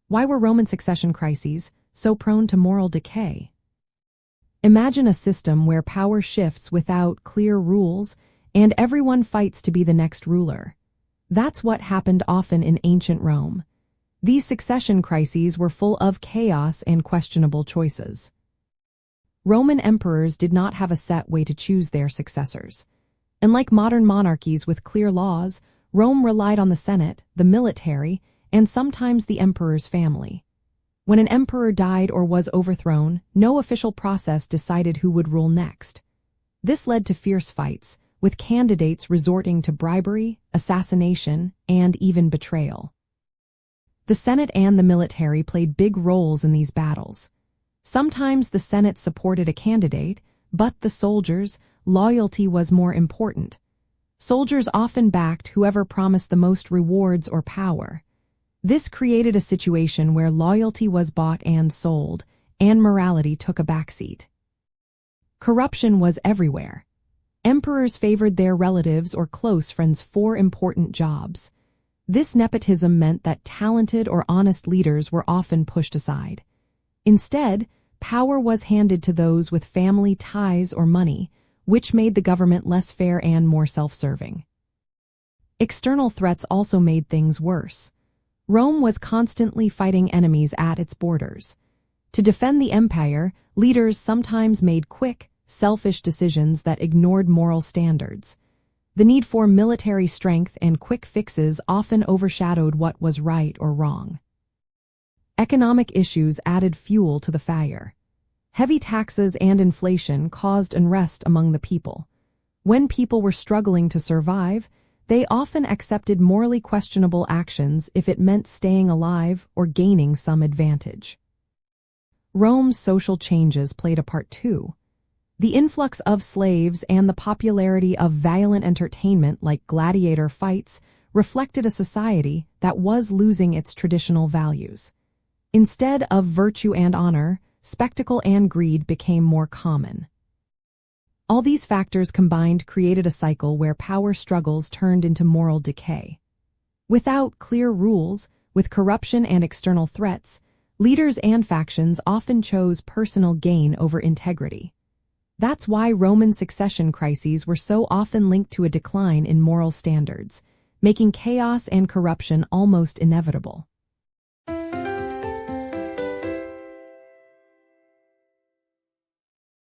Why were Roman succession crises so prone to moral decay? Imagine a system where power shifts without clear rules and everyone fights to be the next ruler. That's what happened often in ancient Rome. These succession crises were full of chaos and questionable choices. Roman emperors did not have a set way to choose their successors. Unlike modern monarchies with clear laws, Rome relied on the Senate, the military, and sometimes the emperor's family. When an emperor died or was overthrown, no official process decided who would rule next. This led to fierce fights, with candidates resorting to bribery, assassination, and even betrayal. The Senate and the military played big roles in these battles. Sometimes the Senate supported a candidate, but the soldiers' loyalty was more important. Soldiers often backed whoever promised the most rewards or power. This created a situation where loyalty was bought and sold, and morality took a backseat. Corruption was everywhere. Emperors favored their relatives or close friends for important jobs. This nepotism meant that talented or honest leaders were often pushed aside. Instead, power was handed to those with family ties or money, which made the government less fair and more self-serving. External threats also made things worse. Rome was constantly fighting enemies at its borders. To defend the empire, leaders sometimes made quick, selfish decisions that ignored moral standards. The need for military strength and quick fixes often overshadowed what was right or wrong. Economic issues added fuel to the fire. Heavy taxes and inflation caused unrest among the people. When people were struggling to survive, they often accepted morally questionable actions if it meant staying alive or gaining some advantage. Rome's social changes played a part too. The influx of slaves and the popularity of violent entertainment like gladiator fights reflected a society that was losing its traditional values. Instead of virtue and honor, spectacle and greed became more common. All these factors combined created a cycle where power struggles turned into moral decay. Without clear rules, with corruption and external threats, leaders and factions often chose personal gain over integrity. That's why Roman succession crises were so often linked to a decline in moral standards, making chaos and corruption almost inevitable.